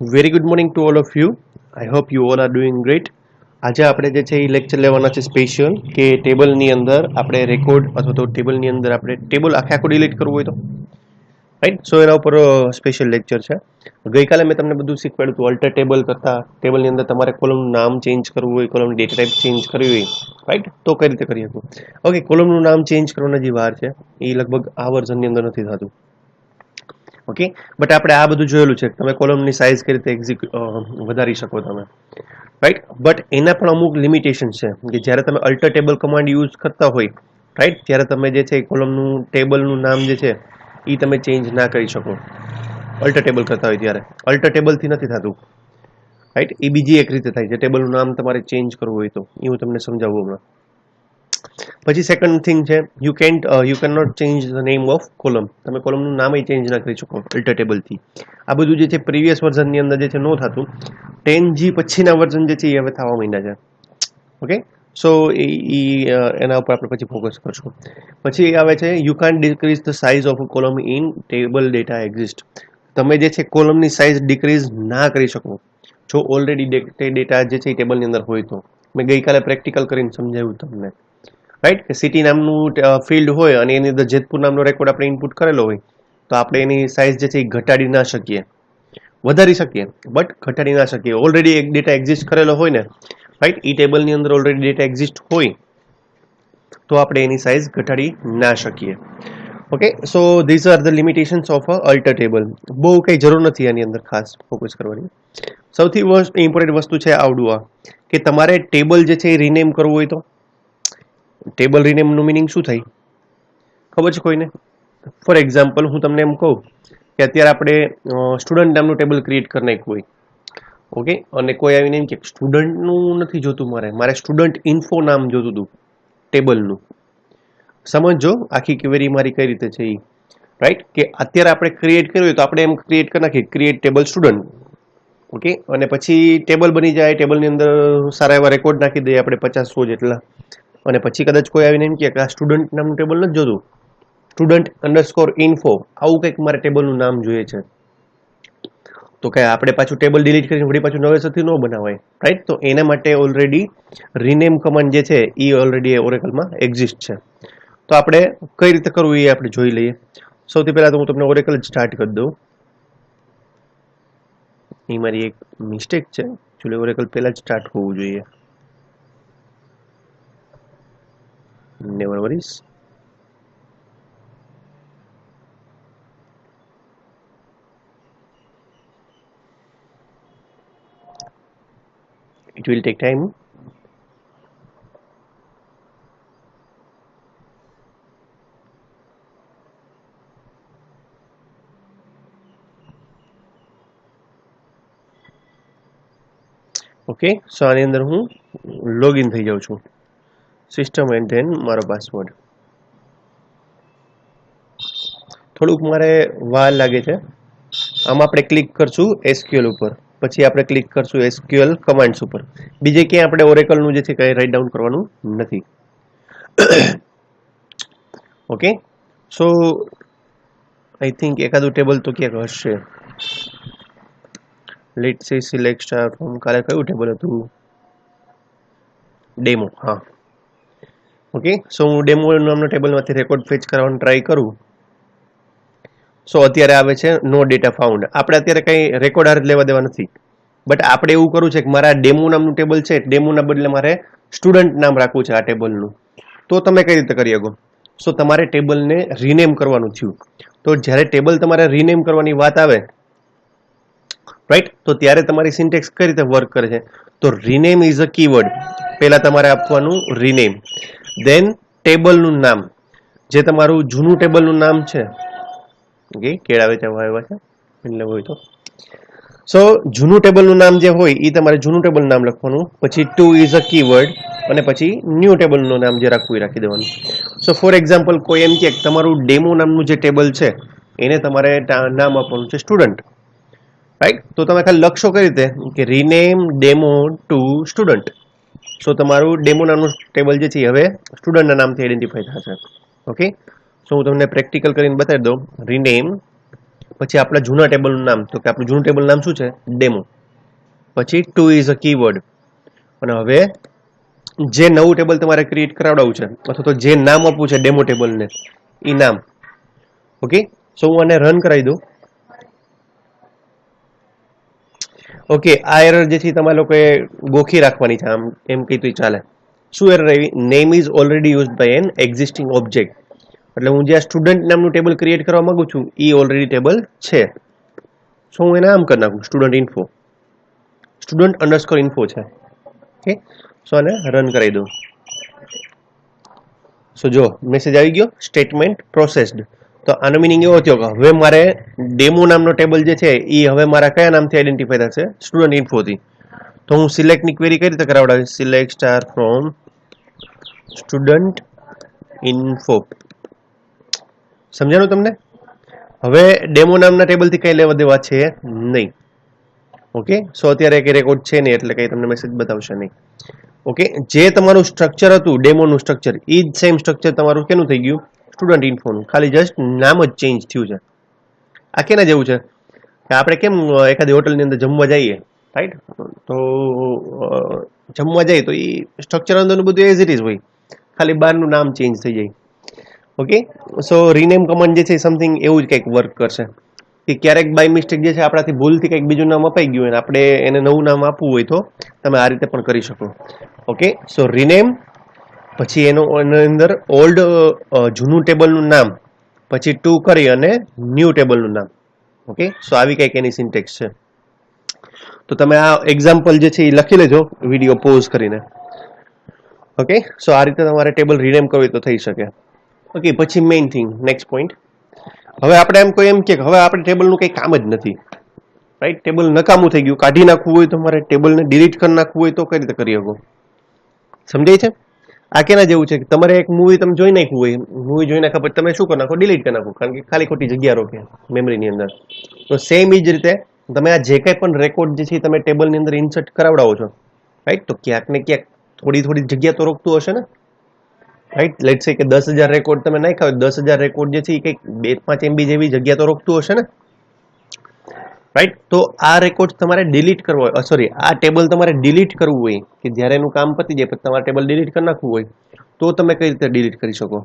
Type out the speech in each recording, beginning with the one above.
Very good morning to all of you. I hope you all are doing great. આજે આપણે જે છે એ lecture લેવાના છે સ્પેશિયલ કે ટેબલની અંદર આપણે રેકોર્ડ અથવા તો ટેબલની અંદર આપણે ટેબલ આખે આખું ડિલીટ કરવું હોય તો રાઈટ સો એના ઉપર સ્પેશિયલ લેક્ચર છે. ગઈકાલે મેં તમને બધું શીખવાડ્યું હતું અલ્ટર ટેબલ કરતા ટેબલની અંદર તમારે કોલમનું નામ ચેન્જ કરવું હોય કોલમની ડેટા ટાઈપ ચેન્જ કરવી હોય રાઈટ તો કઈ રીતે કરી શકું. ઓકે, કોલમનું નામ ચેન્જ કરવાના જે વાર છે એ લગભગ આ વર્ઝનની અંદર નથી થતું. ઓકે, બટ આપણે આ બધું જોયેલું છે તમે કોલમની સાઇઝ કઈ રીતે વધારી શકો તમે રાઈટ. બટ એના પણ અમુક લિમિટેશન છે કે જ્યારે તમે અલ્ટર ટેબલ કમાન્ડ યુઝ કરતા હોય રાઈટ ત્યારે તમે જે છે કોલમનું ટેબલનું નામ જે છે એ તમે ચેન્જ ના કરી શકો. અલ્ટર ટેબલ કરતા હોય ત્યારે અલ્ટર ટેબલથી નથી થતું રાઈટ. એ બીજી એક રીતે થાય છે ટેબલનું નામ તમારે ચેન્જ કરવું હોય તો એ હું તમને સમજાવું હમણાં. પછી સેકન્ડ થિંગ છે you can not change the name of column. તમે કોલમનું નામ ચેન્જ ના કરી શકો અલ્ટર ટેબલથી. આ બધું જે છે પ્રીવિયસ વર્ઝનની અંદર જે છે નો થતું. 10G પછીના વર્ઝન જે છે એ હવે થવા માંડ્યા છે. ઓકે, સો એના ઉપર આપણે પછી ફોકસ કરશું. પછી આવે છે you can't decrease the size of a column in table data exist. તમે જે છે કોલમની સાઇઝ ડિક્રીઝ ના કરી શકો જો ઓલરેડી ડેટા જે છે એ ટેબલની અંદર હોય તો. મેં ગઈકાલે પ્રેક્ટિકલ કરીને સમજાવ્યું તમને રાઈટ કે સિટી નામનું ફિલ્ડ હોય અને એની અંદર જેતપુર નામનો રેકોર્ડ આપણે ઇનપુટ કરેલો હોય તો આપણે એની સાઇઝ જે છે એ ઘટાડી ના શકીએ, વધારી શકીએ બટ ઘટાડી ના શકીએ. ઓલરેડી એક ડેટા એક્ઝિસ્ટ કરેલો હોય ને રાઈટ, એ ટેબલની અંદર ઓલરેડી ડેટા એક્ઝિસ્ટ હોય તો આપણે એની સાઇઝ ઘટાડી ના શકીએ. Okay, so these are the limitations of a alter table. બહુ કંઈ જરૂર નથી આની અંદર ખાસ ફોકસ કરવાની. સૌથી ઇમ્પોર્ટન્ટ વસ્તુ છે આવડું આ કે તમારે ટેબલ જે છે એ રિનેમ કરવું હોય તો ટેબલ રિનેમનું મિનિંગ શું થાય ખબર છે કોઈને? ફોર એક્ઝામ્પલ હું તમને એમ કહું કે અત્યારે આપણે સ્ટુડન્ટ નામનું ટેબલ ક્રિએટ કરી નાખ્યું હોય. ઓકે, અને કોઈ આવીને એમ કે સ્ટુડન્ટનું નથી જોતું, મારે સ્ટુડન્ટ ઇન્ફો નામ જોતું હતું ટેબલનું. સમજો આખી ક્વેરી મારી કઈ રીતે છે એ રાઈટ કે અત્યારે આપણે ક્રિએટ કર્યું હોય તો આપણે એમ ક્રિએટ કરી નાખીએ ક્રિએટ ટેબલ સ્ટુડન્ટ. ઓકે, અને પછી ટેબલ બની જાય, ટેબલની અંદર સારા એવા રેકોર્ડ નાખી દઈએ આપણે 50-100 જેટલા. અને પછી કદાચ કોઈ આવીને એમ કે આ સ્ટુડન્ટ નામનું ટેબલ નથી જોતું, સ્ટુડન્ટ અંડરસ્કોર ઇન્ફો આવું કંઈક મારે ટેબલનું નામ જોઈએ છે તો કે આપણે પાછું ટેબલ ડિલીટ કરીને વળી પાછું નવેસરથી ન બનાવાય રાઈટ. તો એના માટે ઓલરેડી રિનેમ કમાન્ડ જે છે એ ઓલરેડી ઓરેકલમાં એક્ઝિસ્ટ છે. તો આપણે કઈ રીતે કરવું એ આપણે જોઈ લઈએ. સૌથી પહેલા તો હું તમને ઓરેકલ સ્ટાર્ટ કરી દઉં. એ મારી એક મિસ્ટેક છે, એકચ્યુઅલી ઓરેકલ પહેલા જ સ્ટાર્ટ હોવું જોઈએ. Never worries. It will take time. Okay, so આની અંદર હું લોગિન થઈ જાઉં છું સિસ્ટમ એન્ડ ધેન મારો પાસવર્ડ. થોડુંક મારે વાર લાગે છે. આમાં આપણે ક્લિક કરશું એસક્યુએલ ઉપર, પછી આપણે ક્લિક કરશું એસક્યુએલ કમાન્ડ્સ ઉપર. બીજે ક્યાંય આપણે ઓરેકલનું જે છે કંઈ રાઇટ ડાઉન કરવાનું નથી. ઓકે, સો આઈ થિંક એકાદું ટેબલ તો ક્યાંક હશે. લેટ્સ સે સિલેક્ટ સ્ટાર ફ્રોમ. કાલે કયું ટેબલ હતું? ડેમો. હા, ઓકે, સો હું ડેમો નામના ટેબલમાંથી રેકોર્ડ ફેચ કરવાનું ટ્રાય કરું. સો અત્યારે આવે છે નો ડેટા ફાઉન્ડ. આપણે અત્યારે કંઈ રેકોર્ડ હાર લેવા દેવા નથી, બટ આપણે એવું કરવું છે કે મારા ડેમો નામનું ટેબલ છે, ડેમોના બદલે મારે સ્ટુડન્ટ નામ રાખવું છે આ ટેબલનું. તો તમે કઈ રીતે કરી શકો? સો તમારે ટેબલને રિનેમ કરવાનું થયું. તો જ્યારે ટેબલ તમારે રિનેમ કરવાની વાત આવે રાઈટ તો ત્યારે તમારી સિન્ટેક્સ કઈ રીતે વર્ક કરે છે? તો રિનેમ ઇઝ અ કીવર્ડ. પહેલા તમારે આપવાનું રિનેમ, દેન ટેબલનું નામ જે તમારું જૂનું ટેબલનું નામ છે. ઓકે, કેળાવે ત્યાં આવ્યા છે એટલે હોય તો સો જૂનું ટેબલનું નામ જે હોય એ તમારે જૂનું ટેબલ નામ લખવાનું. પછી ટુ ઇઝ અ કીવર્ડ અને પછી ન્યૂ ટેબલનું નામ જે રાખવું એ રાખી દેવાનું. સો ફોર એક્ઝામ્પલ કોઈ એમ કે તમારું ડેમો નામનું જે ટેબલ છે એને તમારે નામ આપવાનું છે સ્ટુડન્ટ રાઈટ. તો તમે ખાલી લખશો કઈ રીતે કે રિનેમ ડેમો ટુ સ્ટુડન્ટ. સો તમારું ડેમો નામનું ટેબલ જે છે હવે સ્ટુડન્ટના નામથી આઈડેન્ટિફાઈ થશે. ઓકે, સો હું તમને પ્રેક્ટિકલ કરીને બતાવી દઉં. રિનેમ પછી આપણા જૂના ટેબલનું નામ, તો કે આપણું જૂનું ટેબલ નામ શું છે? ડેમો. પછી ટુ ઇઝ અ કીવર્ડ, અને હવે જે નવું ટેબલ તમારે ક્રિએટ કરાવડાવવું છે અથવા તો જે નામ આપવું છે ડેમો ટેબલને, એ નામ. ઓકે, સો હું આને રન કરાવી દઉં. ઓકે, આ એરર જે છે તમારે લોકોએ ગોખી રાખવાની છે, આમ એમ કીધું ચાલે. શું એરર આવી? Name is already used by an existing object. એટલે હું જે સ્ટુડન્ટ નામનું ટેબલ ક્રિએટ કરવા માંગુ છું એ ઓલરેડી ટેબલ છે. સો હું એને આમ કરી નાખું, student info, student underscore info છે. ઓકે, સો આને રન કરી દઉં. સો જો મેસેજ આવી ગયો, સ્ટેટમેન્ટ પ્રોસેસ્ડ. તો આનો મિનિંગ એવો થયો કે હવે મારે ડેમો નામનો ટેબલ જે છે એ હવે મારા કયા નામથી આઈડેન્ટિફાઈ થશે? સ્ટુડન્ટ ઇન્ફોથી. તો હું સિલેક્ટની ક્વેરી કઈ રીતે કરાવડાવીશ? Select star from student info. સમજાણું તમને? હવે ડેમો નામના ટેબલથી કઈ લેવા દેવા છે નહીં. ઓકે, સો અત્યારે એક રેકોર્ડ છે નહીં એટલે કઈ તમને મેસેજ બતાવશે નહીં. ઓકે, જે તમારું સ્ટ્રક્ચર હતું ડેમોનું સ્ટ્રક્ચર, એ જ સેમ સ્ટ્રક્ચર તમારું કેનું થઈ ગયું? સ્ટુડન્ટ ઇન્ફોનું, ખાલી જસ્ટ નામ જ ચેન્જ થયું છે. આ કેના જેવું છે કે આપણે કેમ એખાદી હોટલની અંદર જમવા જઈએ, રાઈટ? તો જમવા જઈએ તો એ સ્ટ્રક્ચર અંદરનું બધું એઝ ઇટ ઇઝ હોય, ખાલી બહારનું નામ ચેન્જ થઈ જાય. ઓકે, સો રીનેમ કમાન્ડ જે છે સમથિંગ એવું જ કંઈક વર્ક કરશે કે ક્યારેક બાય મિસ્ટેક જે છે આપણાથી ભૂલથી કંઈક બીજું નામ અપાઈ ગયું હોય આપણે એને નવું નામ આપવું હોય તો તમે આ રીતે પણ કરી શકો. ઓકે, સો રીનેમ, પછી એની અંદર ઓલ્ડ જૂનું ટેબલનું નામ, પછી ટુ કરી અને ન્યૂ ટેબલનું નામ. ઓકે, સો આવી કંઈક એની સિન્ટેક્સ છે. તો તમે આ એક્ઝામ્પલ જે છે એ લખી લેજો વિડીયો પોઝ કરીને. ઓકે, સો આ રીતે તમારે ટેબલ રીનેમ કરવી તો થઈ શકે. ઓકે, પછી મેઇન થિંગ, નેક્સ્ટ પોઈન્ટ. હવે આપણે એમ કોઈ એમ કે હવે આપણે ટેબલનું કંઈ કામ જ નથી, રાઈટ? ટેબલ નકામું થઈ ગયું, કાઢી નાખવું હોય તમારે, ટેબલને ડિલીટ કરી નાખવું હોય તો કઈ રીતે કરી શકો? સમજાય છે? આ કેના જેવું છે કે તમારે એક મૂવી તમે જોઈ નાખ્યું હોય, મૂવી જોઈ નાખ્યા પછી તમે શું કરી નાખો? ડિલીટ કરી નાખો, કારણ કે ખાલી ખોટી જગ્યા રોકે મેમરીની અંદર. તો સેમ એ જ રીતે તમે આ જે કંઈ પણ રેકોર્ડ જે છે તમે ટેબલની અંદર ઇન્સર્ટ કરાવડાવો છો, રાઈટ? તો ક્યાંક ને ક્યાંક થોડી જગ્યા તો રોકતું હશે ને, રાઈટ? લેટ્સ સે કે 10,000 રેકોર્ડ તમે નાખ્યા હોય, 10,000 રેકોર્ડ જે છે એ કંઈક 2-5 MB જેવી જગ્યા તો રોકતું હશે ને, રાઈટ? તો આ રેકોર્ડ તમારે ડિલીટ કરવો હોય, સોરી, આ ટેબલ તમારે ડિલીટ કરવું હોય કે જ્યારે એનું કામ પતી જાય પછી તમારે ટેબલ ડિલીટ કરી નાખવું હોય તો તમે કઈ રીતે ડિલીટ કરી શકો?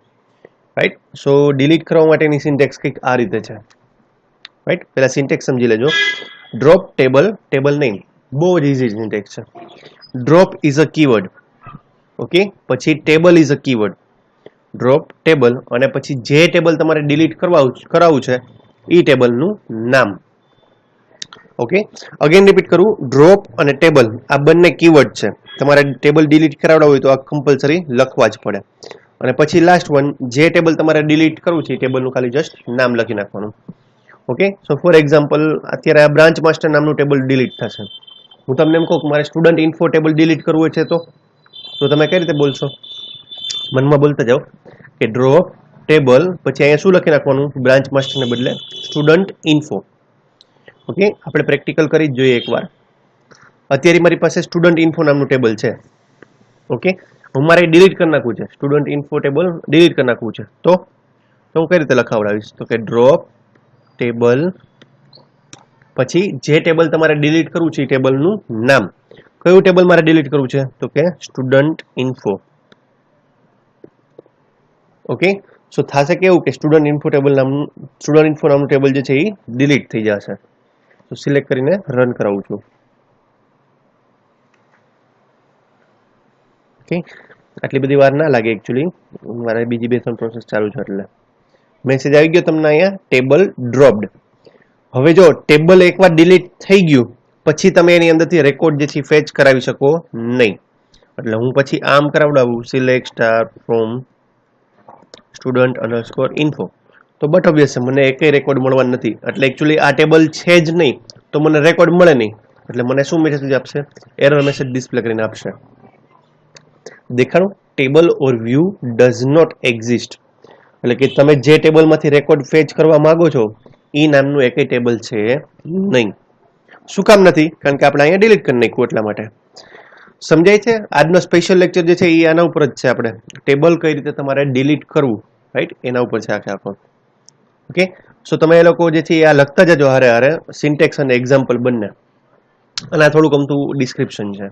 રાઈટ? સો ડિલીટ કરવા માટેની સિન્ટેક્સ કંઈક આ રીતે છે, રાઈટ? પહેલા સિન્ટેક્સ સમજી લેજો. ડ્રોપ ટેબલ, ટેબલ નહીં, બહુ જ ઇઝી સિન્ટેક્સ છે. Drop is a keyword. Okay, પછી table is a keyword. Drop table, અને પછી જે ટેબલ તમારે ડિલીટ કરાવવું છે એ ટેબલનું નામ. ઓકે, અગેન રિપીટ કરું, ડ્રોપ અને ટેબલ આ બંને કીવર્ડ છે. તમારે ટેબલ ડિલીટ કરાવડા હોય તો આ કમ્પલસરી લખવા જ પડે. અને પછી લાસ્ટ વન, જે ટેબલ તમારે ડિલીટ કરવું છે એ ટેબલનું ખાલી જસ્ટ નામ લખી નાખવાનું. ઓકે, સો ફોર એક્ઝામ્પલ અત્યારે આ બ્રાન્ચ માસ્ટર નામનું ટેબલ ડિલીટ થશે. હું તમને એમ કહું કે મારે સ્ટુડન્ટ ઇન્ફો ટેબલ ડિલીટ કરવું છે તો તમે કઈ રીતે બોલશો? મનમાં બોલતા જાઓ કે ડ્રોપ ટેબલ, પછી અહીંયા શું લખી નાખવાનું? બ્રાન્ચ માસ્ટરને બદલે સ્ટુડન્ટ ઇન્ફો. ઓકે, આપણે પ્રેક્ટિકલ કરી જ જોઈએ એકવાર. અત્યારે મારી પાસે સ્ટુડન્ટ ઇન્ફો નામનું ટેબલ છે. ઓકે, હું મારે ડિલીટ કરી નાખવું છે, સ્ટુડન્ટ ઇન્ફો ટેબલ ડિલીટ કરી નાખવું છે તો હું કઈ રીતે લખાવડાવીશ? તો કે ડ્રોપ ટેબલ, પછી જે ટેબલ તમારે ડિલીટ કરવું છે એ ટેબલનું નામ. કયું ટેબલ મારે ડિલીટ કરવું છે? તો કે સ્ટુડન્ટ ઇન્ફો. ઓકે, સો થશે કેવું કે સ્ટુડન્ટ ઇન્ફો નામનું ટેબલ જે છે એ ડિલીટ થઈ જશે. તો સિલેક્ટ કરીને રન કરાવું છું. ઓકે, આટલી બધી વાર ના લાગે એકચ્યુઅલી, મારે બીજી 2-3 પ્રોસેસ ચાલુ છે એટલે. મેસેજ આવી ગયો તમને અહીંયા, ટેબલ ડ્રોપ્ડ. હવે જો ટેબલ એકવાર ડિલીટ થઈ ગયું પછી તમે એની અંદરથી રેકોર્ડ જે છે ફેચ કરાવી શકો નહીં. એટલે હું પછી આમ કરાવડાવું, select star from student underscore info. તો બટ ઓબ્વિયસ છે મને એકેય રેકોર્ડ મળવા નથી, એટલે એકચ્યુઅલી આ ટેબલ છે જ નહીં તો મને રેકોર્ડ મળે નહીં. એટલે મને શું મેસેજ આપશે? એરર મેસેજ ડિસ્પ્લે કરીને આપશે. દેખાડું? Table or view does not exist. એટલે કે તમે જે ટેબલમાંથી રેકોર્ડ ફેચ કરવા માંગો છો એ નામનું એકેય ટેબલ છે નહીં. શું કામ નથી? કારણ કે આપણે અહીંયા ડિલીટ કરી નાખ્યું એટલા માટે. સમજાય છે? આજનો સ્પેશિયલ લેક્ચર જે છે એ આના ઉપર જ છે. આપણે ટેબલ કઈ રીતે તમારે ડિલીટ કરવું, રાઈટ, એના ઉપર છે આખો. ઓકે, સો તમે એ લોકો જે છે આ લખતા જજો હારે હારે સિન્ટેક્સ અને એક્ઝામ્પલ બંને, અને આ થોડુંક અમતું ડિસ્ક્રિપ્શન છે.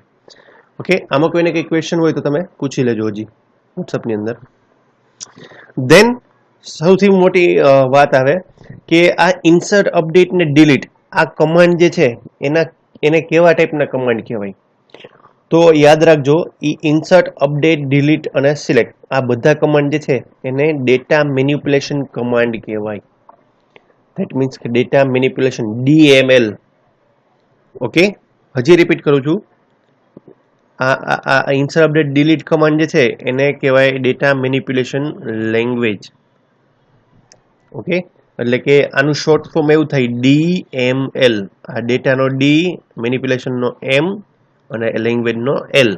ઓકે, આમાં કોઈને કંઈ ક્વેશ્ચન હોય તો તમે પૂછી લેજો હજી વોટ્સઅપની અંદર. દેન સૌથી મોટી વાત આવે કે આ ઇન્સર્ટ, અપડેટ ને ડિલીટ આ કમાન્ડ જે છે એને કેવા ટાઈપના કમાન્ડ કહેવાય? તો યાદ રાખજો, ઇન્સર્ટ, અપડેટ, ડિલીટ અને સિલેક્ટ આ બધા કમાન્ડ જે છે એને ડેટા મેનિપ્યુલેશન કમાન્ડ કહેવાય. ધેટ મીન્સ કે ડેટા મેનિપ્યુલેશન, DML. ઓકે, હજી રિપીટ કરું છું, આ ઇન્સર્ટ, અપડેટ, ડિલીટ કમાન્ડ જે છે એને કહેવાય ડેટા મેનિપ્યુલેશન લેંગ્વેજ. ઓકે, એટલે કે આનું શોર્ટ ફોર્મ એવું થાય DML. આ ડેટાનો D, મેનિપ્યુલેશનનો M અને લેંગ્વેજનો L.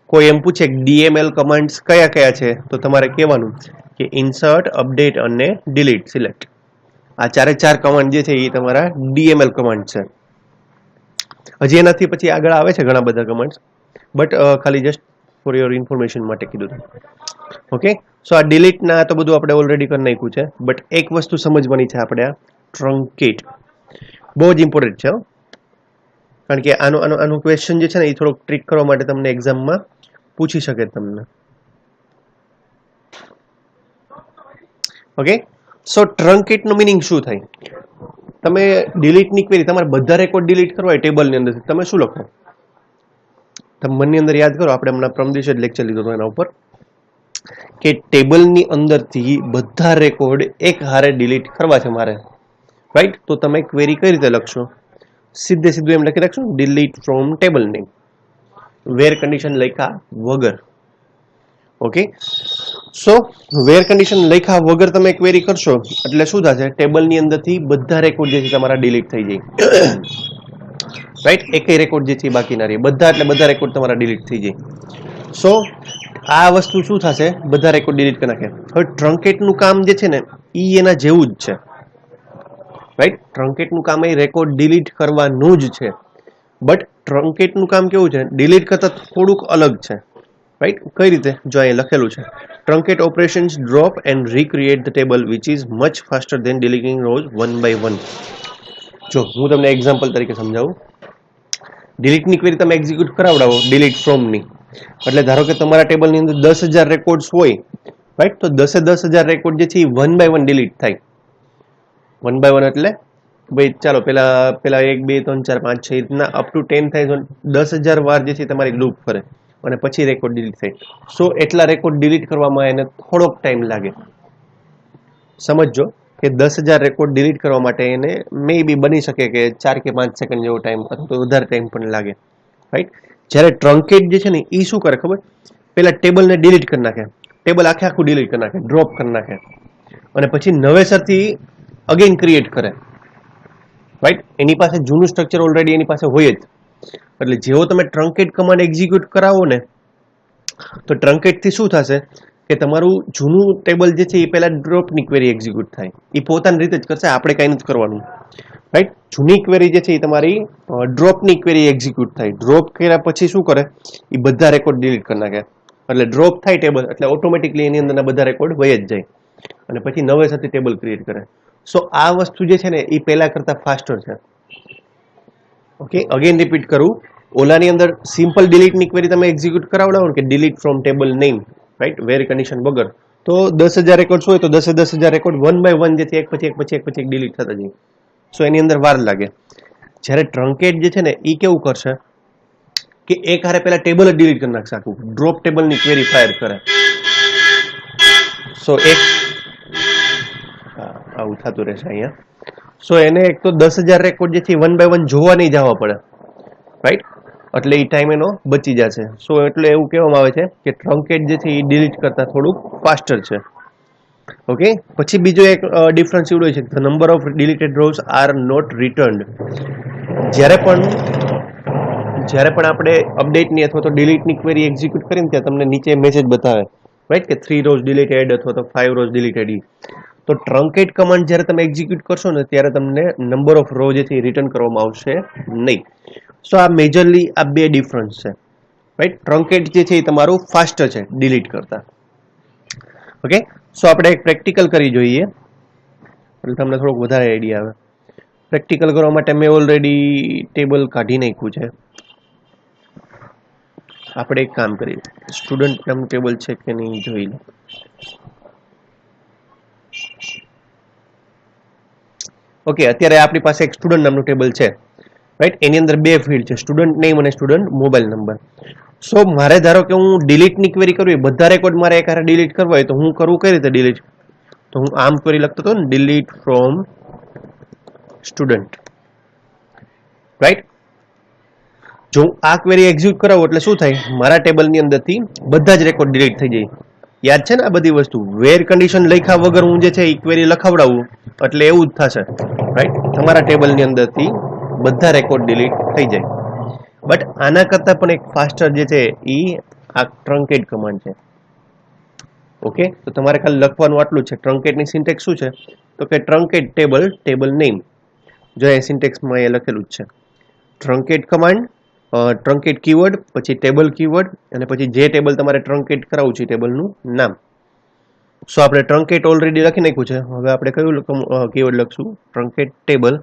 કોઈ એમ પૂછે DML કમાન્ડ્સ કયા કયા છે તો તમારે કહેવાનું કે ઇન્સર્ટ, અપડેટ અને ડિલીટ, સિલેક્ટ આ ચારે ચાર કમાન્ડ જે છે એ તમારા DML કમાન્ડ છે. હજી એનાથી પછી આગળ આવે છે ઘણા બધા કમાન્ડ્સ, બટ ખાલી જસ્ટ ફોર યોર ઇન્ફોર્મેશન માટે કીધું. ઓકે, સો આ ડિલીટના તો બધું આપણે ઓલરેડી કરી નાખ્યું છે, બટ એક વસ્તુ સમજવાની છે આપણે, આ ટ્રંકેટ બહુ જ ઇમ્પોર્ટન્ટ છે, કારણ કે આનું ક્વેશ્ચન જે છે ને એ થોડોક ટ્રીક કરવા માટે તમને એક્ઝામમાં પૂછી શકે તમને. ઓકે, સો ટ્રંકેટનું મિનિંગ શું થાય? તમે ડિલીટની ક્વેરી, તમારે બધા રેકોર્ડ ડિલીટ કરવા હોય ટેબલની અંદર, તમે શું લખો? તમે મનની અંદર યાદ કરો, આપણે હમણાં પ્રમ દિવસે જ લેક્ચર લીધો હતો એના ઉપર કે ટેબલની અંદરથી બધા રેકોર્ડ એક હારે ડિલીટ કરવા છે મારે, રાઈટ? તો તમે ક્વેરી કઈ રીતે લખશો? સીધું એમ લખી રાખશો, delete from table name, where condition લખ્યા વગર. ઓકે, સો વેર કન્ડિશન લખ્યા વગર તમે ક્વેરી કરશો એટલે શું થશે? ટેબલની અંદરથી બધા રેકોર્ડ જે છે તમારા ડિલીટ થઈ જાય, રાઈટ? એકય રેકોર્ડ જે છે બાકી ના રહે, બધા એટલે બધા રેકોર્ડ તમારા ડિલીટ થઈ જાય. સો આ વસ્તુ શું થશે? બધા રેકોર્ડ ડિલીટ કરી નાખે. હવે ટ્રંકેટનું કામ જે છે ને એ એના જેવું જ છે, રાઈટ? ટ્રંકેટનું કામ એ રેકોર્ડ ડિલીટ કરવાનું જ છે, બટ ટ્રંકેટનું કામ કેવું છે? ડિલીટ કરતા થોડુંક અલગ છે, રાઈટ? કઈ રીતે? જો અહીં લખેલું છે, truncate operations drop and recreate the table which is much faster than deleting rows one by one. જો હું તમને એક્ઝામ્પલ તરીકે સમજાવું, ડિલીટની ક્વેરી તમે એક્ઝિક્યુટ કરાવડાવો ડિલીટ ફ્રોમની, એટલે ધારો કે તમારા ટેબલની અંદર 10,000 રેકોર્ડ્સ હોય, રાઈટ? તો 10,000 રેકોર્ડ જે છે એ વન બાય વન ડિલીટ થાય. વન બાય વન એટલે ભાઈ ચાલો પેલા 1 2 3 4 5 6 રીતના અપ ટુ 10 થાય, 10,000 વાર જે છે તમારી લૂપ ફરે અને પછી રેકોર્ડ ડિલીટ થાય. સો એટલા રેકોર્ડ ડિલીટ કરવામાં એને થોડોક ટાઈમ લાગે. સમજો કે 10,000 રેકોર્ડ ડિલીટ કરવા માટે એને મે બી બની શકે કે 4 કે 5 સેકન્ડ જેવો ટાઈમ અથવા તો વધારે ટાઈમ પણ લાગે, રાઈટ? જ્યારે ટ્રંકેટ જે છે ને એ શું કરે ખબર? પેલા ટેબલને ડિલીટ કરી નાખે, ટેબલ આખું ડિલીટ કરી નાખે, ડ્રોપ કરી નાખે, અને પછી નવેસરથી અગેન ક્રિએટ કરે, રાઈટ? એની પાસે જૂનું સ્ટ્રક્ચર ઓલરેડી એની પાસે હોય જ. એટલે જેવો તમે ટ્રંકેટ કમાન્ડ એક્ઝિક્યુટ કરાવો ને તો ટ્રંકેટથી શું થશે કે તમારું જૂનું ટેબલ જે છે એ પહેલા ડ્રોપની ક્વેરી એક્ઝિક્યુટ થાય, એ પોતાની રીતે જ કરશે, આપણે કંઈ નથી કરવાનું, રાઈટ? જૂની ક્વેરી જે છે એ તમારી ડ્રોપની ક્વેરી એક્ઝિક્યુટ થાય. ડ્રોપ કર્યા પછી શું કરે? એ બધા રેકોર્ડ ડિલીટ કરી નાખે, એટલે ડ્રોપ થાય ટેબલ એટલે ઓટોમેટિકલી એની અંદરના બધા રેકોર્ડ વહી જ જાય, અને પછી નવેસરથી ટેબલ ક્રિએટ કરે. સો આ વસ્તુ જે છે ને એ પહેલા કરતા ફાસ્ટર છે. ઓકે, અગેન રિપીટ કરું, ઓલાની અંદર સિમ્પલ ડિલીટની ક્વેરી તમે એક્ઝિક્યુટ કરાવડાવો ને કે delete from table name, right? Where condition વગર, તો 10,000 રેકોર્ડ હોય તો 10,000 રેકોર્ડ વન બાય વન જે એક પછી એક ડિલીટ થતા જાય. સો એની અંદર વાર લાગે. જ્યારે ટ્રંકેટ જે છે ને એ કેવું કરશે કે એક હારે પહેલા ટેબલ જ ડિલીટ કરી નાખશે, આખું ડ્રોપ ટેબલની ક્વેરી ફાયર કરે. સો આવું થતું રહેશે અહીંયા. સો એને એક તો 10,000 રેકોર્ડ જે છે વન બાય વન જોવા નહીં જવા પડે, રાઈટ? એટલે એ ટાઈમ એનો બચી જશે. સો એટલે એવું કહેવામાં આવે છે કે ટ્રંકેટ જે છે એ ડિલીટ કરતા થોડુંક ફાસ્ટર છે. ઓકે, પછી બીજો એક ડિફરન્સ એવડો છે, the number of deleted rows are not returned. જ્યારે પણ આપણે અપડેટની અથવા તો ડિલીટની ક્વેરી એક્ઝિક્યુટ કરીને ત્યાં તમને નીચે મેસેજ બતાવે, રાઈટ? કે 3 રોઝ ડિલીટેડ અથવા તો 5 રોઝ ડિલીટેડ. તો ટ્રંકેટ કમાન્ડ જ્યારે તમે એક્ઝિક્યુટ કરશો ને ત્યારે તમને નંબર ઓફ રો જે છે એ રિટર્ન કરવામાં આવશે નહીં. સો આ મેજરલી આ બે ડિફરન્સ છે, રાઈટ? ટ્રંકેટ જે છે એ તમારું ફાસ્ટર છે ડિલીટ કરતા. ઓકે, સો આપણે એક પ્રેક્ટિકલ કરી જોઈએ. એટલે તમને થોડોક વધારે આઈડિયા આવે. પ્રેક્ટિકલ કરવા માટે મેં ઓલરેડી ટેબલ કાઢી નાખ્યું છે. આપણે એક કામ કરીએ, સ્ટુડન્ટ નામનું ટેબલ છે કે નહીં જોઈ લો. ઓકે, અત્યારે આપણી પાસે એક સ્ટુડન્ટ નામનું ટેબલ છે, રાઈટ. એની અંદર બે ફિલ્ડ છે, સ્ટુડન્ટ નેમ અને સ્ટુડન્ટ મોબાઈલ નંબર. સો મારે ધારો કે હું ડિલીટની ક્વેરી કરવી, બધા રેકોર્ડ મારે એકહારે ડિલીટ કરવા હોય તો હું કરું કઈ રીતે ડિલીટ? તો હું આમ ક્વેરી લખતો હતો ને, ડિલીટ ફ્રોમ સ્ટુડન્ટ, રાઈટ. જો હું આ ક્વેરી એક્ઝિક્યુટ કરાવું એટલે શું થાય, મારા ટેબલની અંદરથી બધા જ રેકોર્ડ ડિલીટ થઈ જાય. યાદ છે ને આ બધી વસ્તુ? વેર કન્ડિશન લખ્યા વગર હું જે છે એ ક્વેરી લખાવડાવું એટલે એવું જ થશે, રાઈટ. તમારા ટેબલની અંદરથી બધા રેકોર્ડ ડિલીટ થઈ જાય. બટ આના કરતાં પણ એક ફાસ્ટર જે છે એ આ ટ્રંકેટ કમાન્ડ છે. ઓકે, તો તમારે ખાલી લખવાનું આટલું છે. ટ્રંકેટની સિન્ટેક્સ શું છે? તો કે ટ્રંકેટ ટેબલ, ટેબલ નેમ. જો એ સિન્ટેક્સમાં એ લખેલું જ છે. ટ્રંકેટ કમાન્ડ, ટ્રંકેટ કીવર્ડ, પછી ટેબલ કીવર્ડ, અને પછી જે ટેબલ તમારે ટ્રંકેટ કરાવવું છે ટેબલનું નામ. સો આપણે ટ્રંકેટ ઓલરેડી લખી નાખ્યું છે. હવે આપણે કયું કીવર્ડ લખશું? ટ્રંકેટ ટેબલ,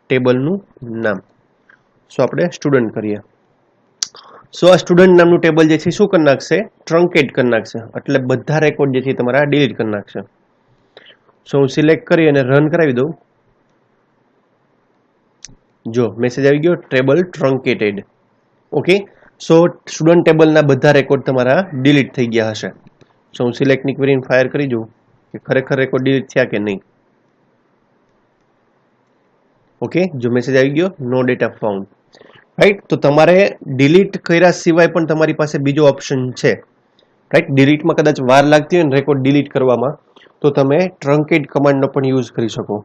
ટેબલનું નામ. સો આપણે સ્ટુડન્ટ કરીએ. સો આ સ્ટુડન્ટ નામનું ટેબલ જે છે શું કરી નાખશે? ટ્રંકેટ કરી નાખશે. એટલે બધા રેકોર્ડ જે છે તમારા ડિલીટ કરી નાખશે. સો હું સિલેક્ટ કરી અને રન કરાવી દઉં. જો મેસેજ આવી ગયો, ટેબલ ટ્રંકેટેડ. ઓકે, સો સ્ટુડન્ટ ટેબલના બધા રેકોર્ડ તમારા ડિલીટ થઈ ગયા હશે. સો હું સિલેક્ટની ક્વેરીને ફાયર કરી જોઉં કે ખરેખર રેકોર્ડ ડિલીટ થયા કે નહીં. ઓકે, જો મેસેજ આવી ગયો, નો ડેટા ફાઉન્ડ, રાઈટ. તો તમારે ડિલીટ કર્યા સિવાય પણ તમારી પાસે બીજો ઓપ્શન છે, રાઈટ. ડિલીટમાં કદાચ વાર લાગતી હોય ને રેકોર્ડ ડિલીટ કરવામાં, તો તમે ટ્રંકેટ કમાન્ડનો પણ યુઝ કરી શકો.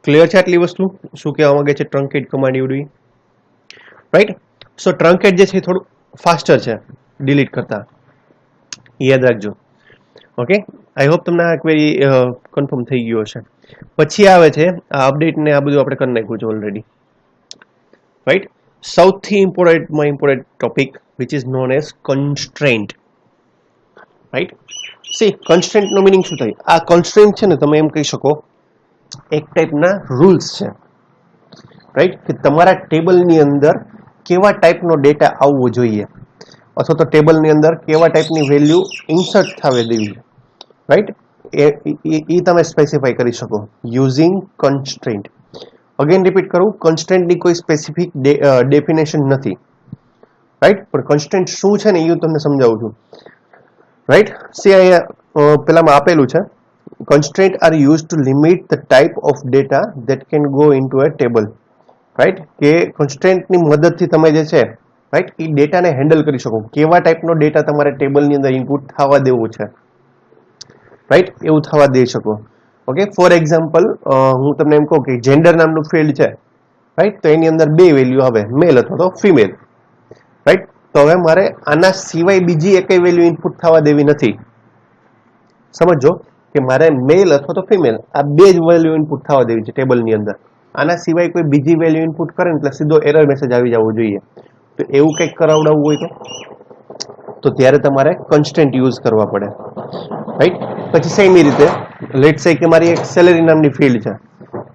ક્લિયર છે આટલી વસ્તુ? શું કહેવા માંગે છે ટ્રંકેટ કમાન્ડ એવડી, રાઈટ. સો ટ્રંકેટ જે છે થોડું ફાસ્ટર છે ડિલીટ કરતા, યાદ રાખજો. ઓકે, આઈ હોપ તમને આ ક્વેરી કન્ફર્મ થઈ ગયો હશે. પછી આવે છે આ અપડેટ ને આ બધું આપણે કરી નાખ્યું છે ઓલરેડી, રાઈટ. સૌથી ઇમ્પોર્ટન્ટમાં important topic which is known as constraint, right. સી કન્સ્ટ્રેન્ટનો મિનિંગ શું થાય? આ કન્સ્ટ્રેન્ટ છે ને તમે એમ કહી શકો એક ટાઈપના રૂલ્સ છે, રાઈટ. કે તમારા ટેબલની અંદર કેવા ટાઈપનો ડેટા આવવો જોઈએ, અથવા તો ટેબલની અંદર કેવા ટાઈપની વેલ્યુ ઇન્સર્ટ થવા દેવી, રાઈટ. એ તમે સ્પેસિફાઈ કરી શકો યુઝિંગ કન્સ્ટ્રેન્ટ. અગેન રિપીટ કરું, કન્સ્ટ્રેન્ટની કોઈ સ્પેસિફિક ડેફિનેશન નથી, રાઈટ. પણ કન્સ્ટ્રેન્ટ શું છે ને એ હું તમને સમજાવું છું, રાઈટ. સી અહીંયા પેલામાં આપેલું છે, constraints are used to limit the type of data that can go into a table, right. કે constraint ની મદદથી તમે જે છે, રાઈટ, એ ડેટાને હેન્ડલ કરી શકો. કેવા ટાઈપનો ડેટા તમારે ટેબલની અંદર ઇનપુટ થવા દેવું છે, રાઈટ, એવું થવા દઈ શકો. ઓકે, ફોર એક્ઝામ્પલ હું તમને એમ કહું કે જેન્ડર નામનું ફિલ્ડ છે, રાઈટ. તો એની અંદર બે વેલ્યુ આવે, મેલ અથવા તો ફિમેલ, રાઈટ. તો હવે મારે આના સિવાય બીજી એકય વેલ્યુ ઇનપુટ થવા દેવી નથી. સમજો કે મારે મેલ અથવા તો ફિમેલ આ બે જ વેલ્યુ ઇનપુટ થવા દેવી છે ટેબલની અંદર. આના સિવાય કોઈ બીજી વેલ્યુ ઇનપુટ કરે ને એટલે સીધો એરર મેસેજ આવી જવો જોઈએ. તો એવું કંઈક કરાવડાવવું હોય તો ત્યારે તમારે કન્સ્ટ્રેન્ટ યુઝ કરવા પડે, રાઈટ. પછી સેમી રીતે લેટ સે કે મારી એક સેલેરી નામની ફિલ્ડ છે,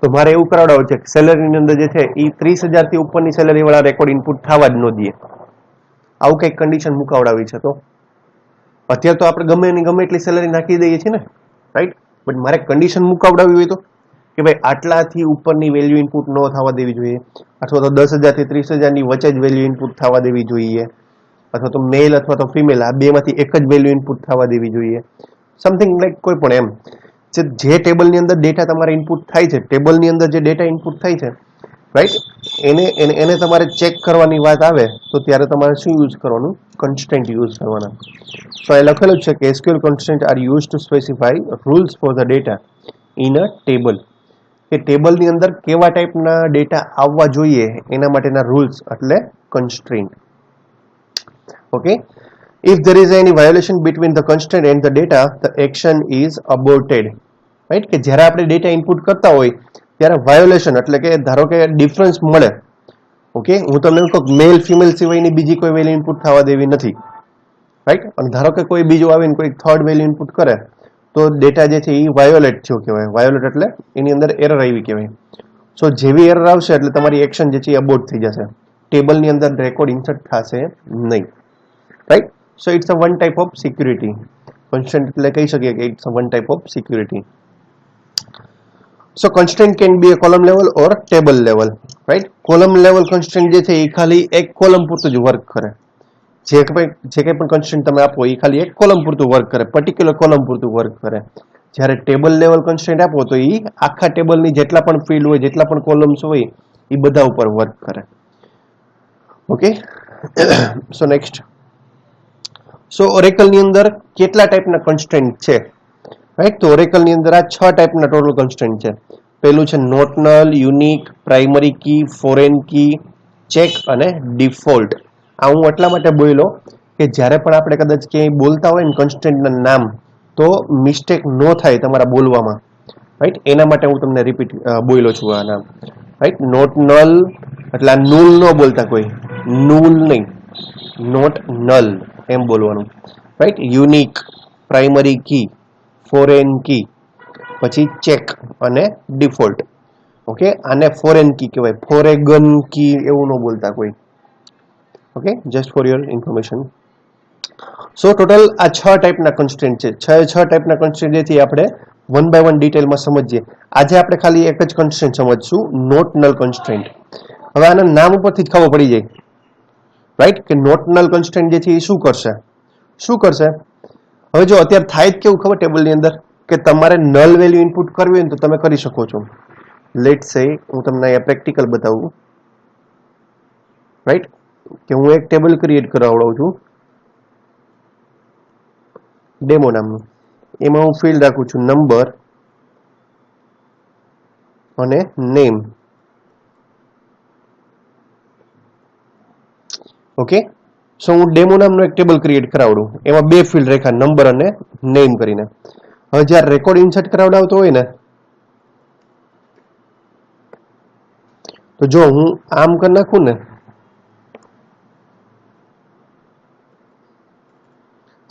તો મારે એવું કરાવડાવવું છે કે સેલેરીની અંદર જે છે એ 30,000 થી ઉપરની સેલેરી વાળા રેકોર્ડ ઇનપુટ થવા જ ન દે. આવું કંઈક કન્ડિશન મુકાવડાવી છે. તો અત્યારે તો આપણે ગમે એટલી સેલેરી નાખી દઈએ છીએ ને, રાઈટ. બટ મારે કન્ડિશન મુકાવડાવી હોય તો કે ભાઈ આટલાથી ઉપરની વેલ્યુ ઇનપુટ ન થવા દેવી જોઈએ, અથવા તો 10,000 થી 30,000 ની વચ્ચે જ વેલ્યુ ઇનપુટ થવા દેવી જોઈએ, અથવા તો મેલ અથવા તો ફિમેલ આ બેમાંથી એક જ વેલ્યુ ઇનપુટ થવા દેવી જોઈએ. સમથિંગ લાઈક કોઈ પણ એમ જે ટેબલની અંદર ડેટા તમારે ઇનપુટ થાય છે, ટેબલની અંદર જે ડેટા ઇનપુટ થાય છે, રાઈટ, એને તમારે ચેક કરવાની વાત આવે તો ત્યારે તમારે શું યુઝ કરવાનું? કન્સ્ટ્રેન્ટ યુઝ કરવાના. તો એ લખેલું છે કે SQL constraints are used to specify rules for the data in a table. કે ટેબલની અંદર કેવા ટાઈપના ડેટા આવવા જોઈએ એના માટેના રૂલ્સ એટલે constraint. Okay, if there is any violation between the constraint and the data, the action is aborted, right. કે જ્યારે આપણે ડેટા ઇનપુટ કરતા હોય ત્યારે વાયોલેશન એટલે કે ધારો કે ડિફરન્સ મળે, ઓકે, હું તમને એમ કહું મેલ ફિમેલ સિવાયની બીજી કોઈ વેલ્યુ ઇનપુટ થવા દેવી નથી, રાઈટ. અને ધારો કે કોઈ બીજું આવીને કોઈ થર્ડ વેલ્યુ ઇનપુટ કરે તો ડેટા જે છે એ વાયોલેટ થયો કહેવાય. વાયોલેટ એટલે એની અંદર એરર આવી કહેવાય. સો જેવી એરર આવશે એટલે તમારી એક્શન જે છે એ અબોર્ટ થઈ જશે, ટેબલની અંદર રેકોર્ડ ઇન્સર્ટ થશે નહીં. Right. So it's a one type of security. Constant એટલે કહી શકીએ કે it's a one type of security. So constraint can be a column level or table level, right? Column level constraint જે છે એ ખાલી એક કોલમ પૂરતું જ વર્ક કરે. જે કંઈ પણ constraint તમે આપો એ ખાલી એક કોલમ પૂરતું વર્ક કરે, પર્ટિક્યુલર કોલમ પૂરતું વર્ક કરે. જ્યારે ટેબલ લેવલ constraint આપો તો એ આખા ટેબલની જેટલા પણ ફિલ્ડ હોય, જેટલા પણ કોલમ્સ હોય એ બધા ઉપર વર્ક કરે. Okay. So next. So Oracle ની અંદર કેટલા ટાઈપના constraint છે? રાઈટ. તો ઓરેકલ ની અંદર આ 6 ટાઈપના ટોટલ કન્સ્ટ્રેન્ટ છે. પહેલું છે not null, unique, primary key, foreign key, check અને ડિફોલ્ટ. આ હું એટલા માટે બોલ્યો કે જ્યારે પણ આપણે કદાચ ક્યાંય બોલતા હોય ને કન્સ્ટ્રેન્ટના નામ, તો મિસ્ટેક ન થાય તમારા બોલવામાં. રાઈટ. એના માટે હું તમને રિપીટ બોલ્યો છું આ નામ. રાઈટ. નોટ નલ એટલે આ નુલ ન બોલતા કોઈ, નુલ નહીં, નોટ નલ એમ બોલવાનું. Right. Unique, primary key, foreign key, પછી ચેક અને ડિફોલ્ટ. ઓકે. આને ફોરેન કી કહેવાય, ફોરેગન કી એવું ન બોલતા કોઈ. Okay, just for your information. So total આ 6 ટાઈપના કન્સ્ટ્રેન્ટ છે. 6 ટાઈપના કન્સ્ટ્રેન્ટ જેથી આપણે વન બાય વન ડિટેલમાં સમજીએ. આજે આપણે ખાલી એક જ કન્સ્ટ્રેન્ટ સમજશું, નોટ નલ કન્સ્ટ્રેન્ટ. હવે આના નામ ઉપરથી જ ખબર પડી જાય, રાઈટ, કે નોટ નલ કન્સ્ટ્રેન્ટ જે છે એ શું કરશે. હવે જો અત્યારે થાય જ કેવું ખબર, ટેબલની અંદર કે તમારે નલ વેલ્યુ ઇનપુટ કરવી હોય ને તો તમે કરી શકો છો. લેટ્સ સે હું તમને અહીંયા પ્રેક્ટિકલ બતાવું. રાઈટ. કે હું એક ટેબલ ક્રિએટ કરાવડાવું છું ડેમો નામનું. એમાં હું ફિલ્ડ રાખું છું નંબર અને નેમ. ઓકે. સો હું ડેમો નામનું એક ટેબલ ક્રિએટ કરાવડું, એમાં 2 ફિલ્ડ રાખ્યા, નંબર અને નેમ કરીને. હવે જ્યારે રેકોર્ડ ઇન્સર્ટ કરાવડાવતો હોય ને, તો જો હું આમ કરી નાખું ને,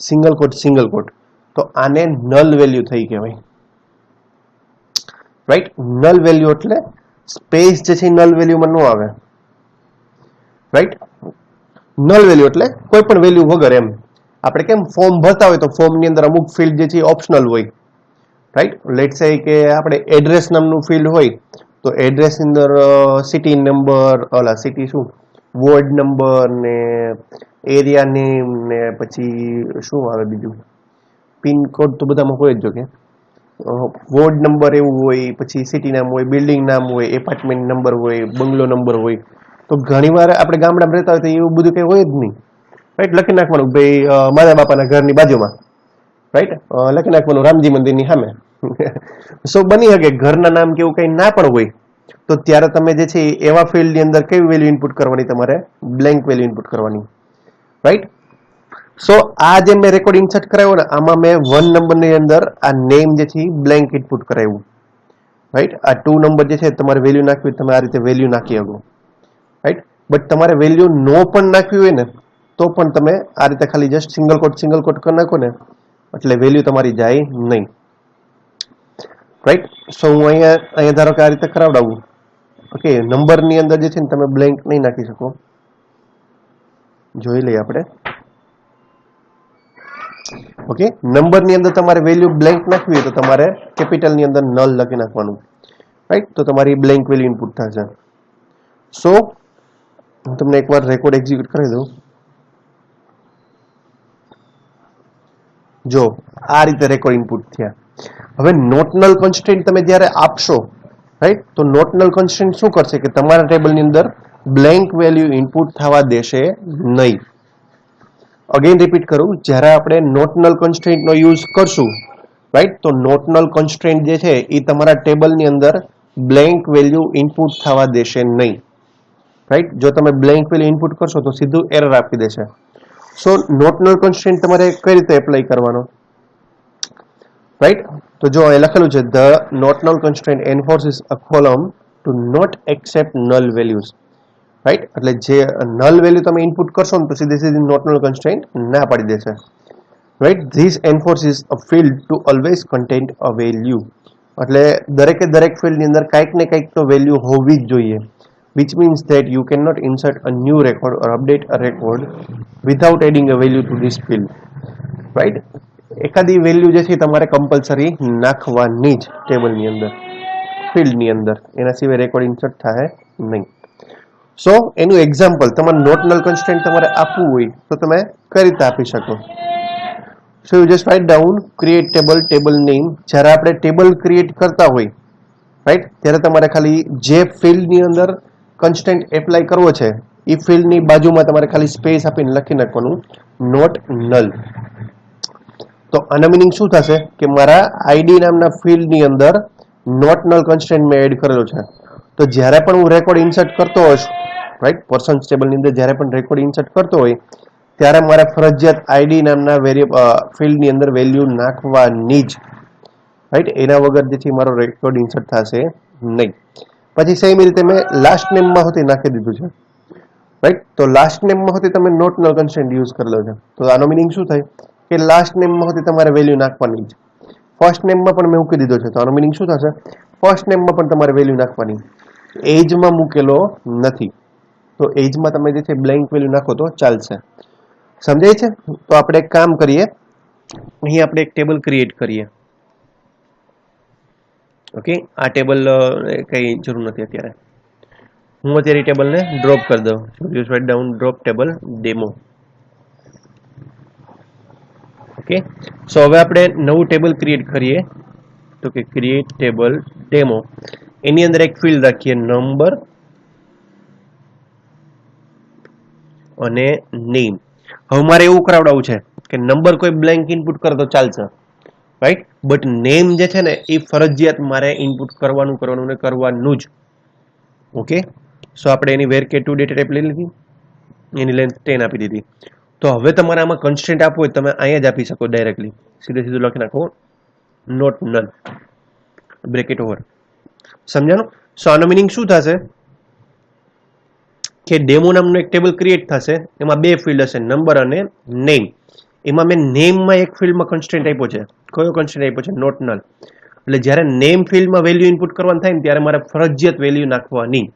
સિંગલ કોટ, તો આને નલ વેલ્યુ થઈ કહેવાય. રાઈટ. નલ વેલ્યુ એટલે સ્પેસ જે છે નલ વેલ્યુમાં ન આવે. રાઈટ. નલ વેલ્યુ એટલે કોઈ પણ વેલ્યુ વગર એમ. આપણે કેમ ફોર્મ ભરતા હોય તો ફોર્મની અંદર અમુક ફિલ્ડ જે છે ઓપ્શનલ હોય. રાઈટ. લેટ્સ સે કે આપણે એડ્રેસ નામનું ફિલ્ડ હોય તો એડ્રેસ ની અંદર સિટી નંબર, સિટી શું, વોર્ડ નંબર ને એરિયા નેમ ને પછી શું આવે બીજું, પિનકોડ તો બધામાં હોય જ. જો કે વોર્ડ નંબર એવું હોય, પછી સિટી નામ હોય, બિલ્ડિંગ નામ હોય, એપાર્ટમેન્ટ નંબર હોય, બંગલો નંબર હોય. તો ઘણીવાર આપણે ગામડામાં રહેતા હોય તો એવું બધું કંઈ હોય જ નહીં. રાઈટ. લખી નાખવાનું ભાઈ મારા બાપાના ઘરની બાજુમાં. રાઈટ. લખી નાખવાનું રામજી મંદિરની સામે. સો બની શકે ઘરના નામ કેવું કંઈ ના પણ હોય, તો ત્યારે તમે જે છે એવા ફિલ્ડની અંદર કેવી વેલ્યુ ઇનપુટ કરવાની, તમારે બ્લેન્ક વેલ્યુ ઇનપુટ કરવાની. રાઈટ. સો આ જે મેં રેકોર્ડ ઇન્સર્ટ કરાવ્યો ને, આમાં મેં 1 નંબરની અંદર આ નેમ જે છે બ્લેન્ક ઇનપુટ કરાવ્યું. રાઈટ. આ 2 નંબર જે છે તમારે વેલ્યુ નાખવી, તમે આ રીતે વેલ્યુ નાખી શકો. રાઈટ. બટ તમારે વેલ્યુ નો પણ નાખવી હોય ને તો પણ તમે આ રીતે ખાલી જસ્ટ સિંગલ કોટ કરી નાખો ને, એટલે વેલ્યુ તમારી જાય નહીં. રાઈટ. સો હું અહીંયા ધારો કે આ રીતે કરાવડાવું. ઓકે. નંબરની અંદર જે છે ને તમે બ્લેન્ક નહીં નાખી શકો. જોઈ લઈએ આપણે. ઓકે. નંબરની અંદર તમારે વેલ્યુ બ્લેન્ક નાખવી હોય તો તમારે કેપિટલની અંદર નલ લખી નાખવાનું. રાઈટ. તો તમારી બ્લેન્ક વેલ્યુ ઇનપુટ થશે. સો હું તમને એકવાર રેકોર્ડ એક્ઝિક્યુટ કરી દઉં. જો આ રીતે રેકોર્ડ ઇનપુટ થયા. હવે નોટ નલ કન્સ્ટ્રેન્ટ તમે જ્યારે આપશો, રાઈટ, તો નોટ નલ કન્સ્ટ્રેન્ટ શું કરશે કે તમારા ટેબલની અંદર બ્લેન્ક વેલ્યુ ઇનપુટ થવા દેશે નહીં. અગેન રિપીટ કરું, જ્યારે આપણે નોટ નલ કન્સ્ટ્રેન્ટનો યુઝ કરશું, રાઈટ, તો નોટ નલ કન્સ્ટ્રેન્ટ જે છે એ તમારા ટેબલની અંદર બ્લેન્ક વેલ્યુ ઇનપુટ થવા દેશે નહીં. રાઈટ. જો તમે બ્લેન્ક વેલ્યુ ઇનપુટ કરશો તો સીધું એરર આપી દેશે. સો નોટ નલ કન્સ્ટ્રેન્ટ તમારે કઈ રીતે એપ્લાય કરવાનો, રાઈટ. તો જો એ લખેલું છે the not null constraint enforces a column to not accept null values. Right. એટલે જે નલ વેલ્યુ તમે ઇનપુટ કરશો ને તો સીધી નોટ નલ કન્સ્ટ્રેન્ટ ના પાડી દેશે. Right. This enforces a field to always content a value. એટલે દરેક ફિલ્ડની અંદર કંઈક ને કંઈક તો વેલ્યુ હોવી જ જોઈએ. which means that you cannot insert a new record or update a record without adding a value to this field, right? એકાદી વેલ્યુ જે છે તમારે કમ્પલસરી નાખવાની જ ટેબલની અંદર, ફિલ્ડની અંદર, એના સિવાય રેકોર્ડ ઇન્સર્ટ થાય નહીં. સો એનું એક્ઝામ્પલ તમારે નોટ નલ કન્સ્ટ્રેન્ટ તમારે આપવું હોય તો તમે કઈ રીતે આપી શકો? So you just write down create table, table name. જ્યારે આપણે ટેબલ ક્રિએટ કરતા હોય રાઈટ, ત્યારે તમારે ખાલી જે ફિલ્ડની અંદર કન્સ્ટન્ટ એપ્લાય કરવો છે એ ફિલ્ડની બાજુમાં તમારે ખાલી સ્પેસ આપીને લખી નાખવાનું નોટ નલ. તો આના મિનિંગ શું થશે કે મારા આઈડી નામના ફિલ્ડની અંદર નોટ નલ કન્સ્ટન્ટ મેં એડ કરેલો છે. તો જ્યારે પણ હું રેકોર્ડ ઇન્સર્ટ કરતો હોઈશ રાઈટ, પર્સન્સ ટેબલની અંદર જ્યારે પણ રેકોર્ડ ઇન્સર્ટ કરતો હોય ત્યારે મારે ફરજિયાત આઈડી નામના ફિલ્ડની અંદર વેલ્યુ નાખવાની જ, રાઈટ. એના વગર જેથી મારો રેકોર્ડ ઇન્સર્ટ થશે નહીં. પછી સેમ રીતે મેં લાસ્ટ નેમમાં હોતી નાખી દીધું છે રાઈટ. તો લાસ્ટ નેમમાં હોતી તમે નોટ નલ કન્સ્ટન્ટ યુઝ કરેલો છે. તો આનો મિનિંગ શું થાય કે લાસ્ટ નેમમાં હોતી તમારે વેલ્યુ નાખવાની જ. ફર્સ્ટ નેમમાં પણ મેં મૂકી દીધો છે, તો આનો મિનિંગ શું થશે? ફર્સ્ટ નેમમાં પણ તમારે વેલ્યુ નાખવાની. એજમાં મૂકેલો નથી, તો એજમાં તમે જે છે બ્લેન્ક વેલ્યુ નાખો તો ચાલશે. સમજાય છે? તો આપણે એક કામ કરીએ, અહીં આપણે એક ટેબલ ક્રિએટ કરીએ. ઓકે, આ ટેબલ કઈ જરૂર નથી અત્યારે. હું અત્યારે ટેબલને ડ્રોપ કરી દઉં. Use write down drop table demo. Okay, so હવે આપણે નવું ટેબલ ક્રિએટ કરીએ. તો કે ક્રિએટ ટેબલ ડેમો. એની અંદર એક ફિલ્ડ રાખીએ નંબર અને નેમ. હવે મારે એવું કરાવડાવવું છે કે નંબર કોઈ બ્લેન્ક ઇનપુટ કરે તો ચાલશે રાઈટ, બટ નેમ જે છે ને એ ફરજિયાત મારે ઇનપુટ કરવાનું ને કરવાનું જ. ઓકે, સો આપણે એની વેર કે ટુ ડેટા ટાઈપ લઈ લીધી, એની લેન્થ 10 આપી દીધી. તો હવે તમારે આમાં કન્સ્ટન્ટ આપવું હોય તમે અહીંયા જ આપી શકો ડાયરેક્ટલી, સીધું લખી નાખો નોટ નલ બ્રેકેટ ઓવર. સમજાણું? સો આનો મિનિંગ શું થશે કે ડેમો નામનું એક ટેબલ ક્રિએટ થશે, એમાં બે ફિલ્ડ હશે નંબર અને નેમ. એમાં મેં નેમમાં એક ફિલ્ડમાં કન્સ્ટન્ટ આપ્યો છે. કયો કન્સ્ટન્ટ આપ્યો છે? Not null. એટલે જ્યારે નેમ ફિલ્ડમાં વેલ્યુ ઇનપુટ કરવાનું થાય ને ત્યારે મારે ફરજિયાત વેલ્યુ નાખવાની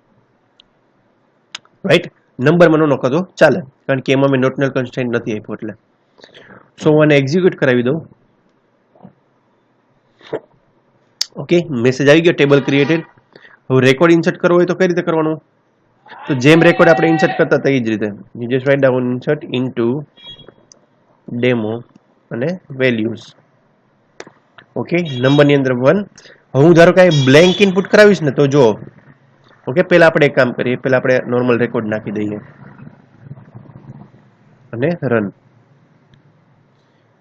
રાઈટ. નંબરમાં ન નાખો તો ચાલે, કારણ કે એમાં મેં નોટ નલ કન્સ્ટન્ટ નથી આપ્યો એટલે. સો હું આને એક્ઝિક્યુટ કરાવી દઉં. ઓકે, મેસેજ આવી ગયો ટેબલ ક્રિએટેડ. હવે રેકોર્ડ ઇન્સર્ટ કરવો હોય તો કઈ રીતે કરવાનું? તો જેમ રેકોર્ડ આપણે ઇન્સર્ટ કરતા હતા એ જ રીતે you just write down insert into demo અને વેલ્યુઝ. ઓકે, નંબરની અંદર 1. હવે હું ધારો કે બ્લેન્ક ઇનપુટ કરાવીશ ને તો જો ઓકે, પહેલા આપણે એક કામ કરીએ, પહેલા આપણે નોર્મલ રેકોર્ડ નાખી દઈએ અને રન.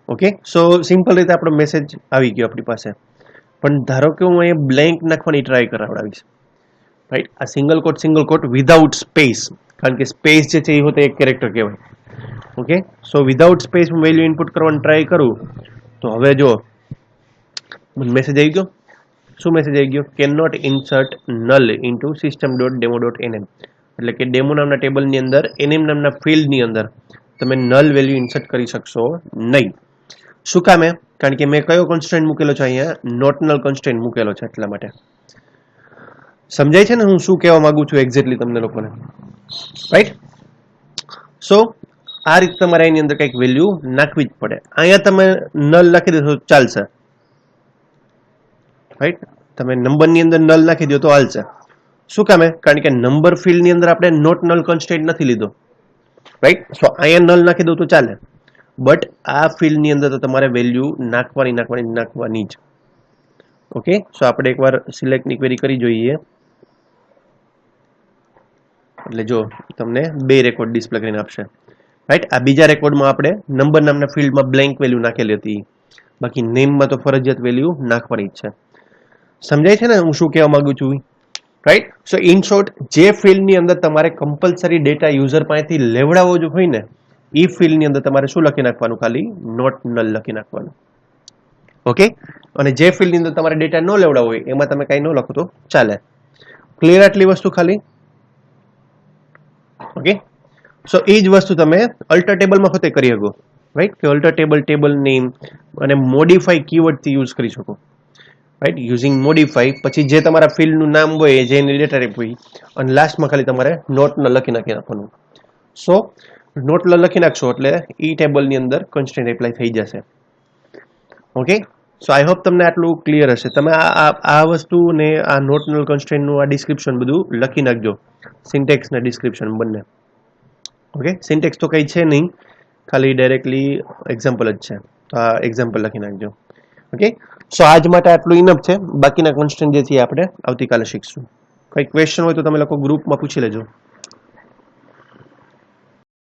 ઓકે, સો સિમ્પલ રીતે આપણો મેસેજ આવી ગયો આપણી પાસે. પણ ધારો કે હું અહીંયા બ્લેન્ક નાખવાની ટ્રાય કરાવડાવીશ રાઈટ. આ સિંગલ કોટ વિધાઉટ સ્પેસ, કારણ કે સ્પેસ જે છે એ હોતે એક કેરેક્ટર કહેવાય. ઓકે, સો વિધાઉટ સ્પેસ હું વેલ્યુ ઇનપુટ કરવાની ટ્રાય કરું તો હવે જો મેસેજ આવી ગયો. શું મેસેજ આવી ગયો? Can not insert null into system.demo.nm. એટલે કે ડેમો નામના ટેબલની અંદર nm નામના ફિલ્ડની અંદર તમે નલ વેલ્યુ ઇન્સર્ટ કરી શકશો નહીં. શું કામે? કારણ કે મેં કયો કોન્સ્ટન્ટ મૂકેલો છે અહીંયા? નોટ નલ કોન્સ્ટન્ટ મૂકેલો છે, એટલા માટે. સમજાય છે ને હું શું કહેવા માંગુ છું એક્ઝેક્ટલી તમને લોકોને? રાઈટ. સો આ રીતે તમારે એની અંદર કંઈક વેલ્યુ નાખવી જ પડે. અહીંયા તમે નલ નાખી દેશો ચાલશે રાઈટ. તમે નંબરની અંદર નલ નાખી દો તો હાલશે. શું કામે? કારણ કે નંબર ફિલ્ડની અંદર આપણે નોટ નલ કન્સ્ટન્ટ નથી લીધો રાઈટ. સો અહીંયા નલ નાખી દો તો ચાલે, બટ આ ફિલ્ડની અંદર તો તમારે વેલ્યુ નાખવાની જ. ઓકે, સો આપણે એકવાર સિલેક્ટની ક્વેરી કરી જોઈએ. એટલે જો તમને બે રેકોર્ડ ડિસ્પ્લે કરીને આપશે રાઈટ. આ બીજા રેકોર્ડમાં આપણે નંબર નામના ફિલ્ડમાં બ્લેન્ક વેલ્યુ નાખેલી હતી, બાકી નેમમાં તો ફરજિયાત વેલ્યુ નાખવાની જ છે. સમજાય છે ને હું શું કહેવા માંગુ છું રાઈટ. સો ઇન શોર્ટ, જે ફિલ્ડની અંદર તમારે કમ્પલસરી ડેટા યુઝર પાસેથી લેવડાવવો જ હોય ને એ ફિલ્ડની અંદર તમારે શું લખી નાખવાનું? ખાલી નોટ નલ લખી નાખવાનું. ઓકે, અને જે ફિલ્ડની અંદર તમારે ડેટા ન લેવડાવવો હોય એમાં તમે કંઈ ન લખો તો ચાલે. ક્લિયર આટલી વસ્તુ ખાલી? ઓકે, સો એ જ વસ્તુ તમે અલ્ટર ટેબલમાં હોતે કરી શકો. રાઈટ, કે અલ્ટર ટેબલ, ટેબલ નેમ અને મોડિફાઈ કીવર્ડથી યુઝ કરી શકો. રાઈટ, યુઝિંગ મોડિફાઈ, પછી જે તમારા ફિલ્ડનું નામ હોય જે એની ડેટા ટાઈપ હોય, અને લાસ્ટમાં ખાલી તમારે નોટને લખી નાખવાનું. સો નોટ લખી નાખશો એટલે ઈ ટેબલની અંદર કન્સ્ટ્રેન્ટ એપ્લાય થઈ જશે. ઓકે, સો આઈ હોપ તમને આટલું ક્લિયર હશે. તમે આ વસ્તુ ને આ નોટનલ કન્સ્ટ્રેન્ટનું આ ડિસ્ક્રિપ્શન બધું લખી નાખજો, સિન્ટેક્સ ને ડિસ્ક્રિપ્શન બંને. ઓકે, સિન્ટેક્સ તો કંઈ છે નહીં, ખાલી ડાયરેક્ટલી એક્ઝામ્પલ જ છે, તો આ એક્ઝામ્પલ લખી નાખજો. ઓકે, સો આજ માટે આટલું ઇનફ છે. બાકીના કન્સ્ટ્રેન્ટ જે છે આપણે આવતીકાલે શીખશું. કંઈ ક્વેશ્ચન હોય તો તમે લોકો ગ્રુપમાં પૂછી લેજો.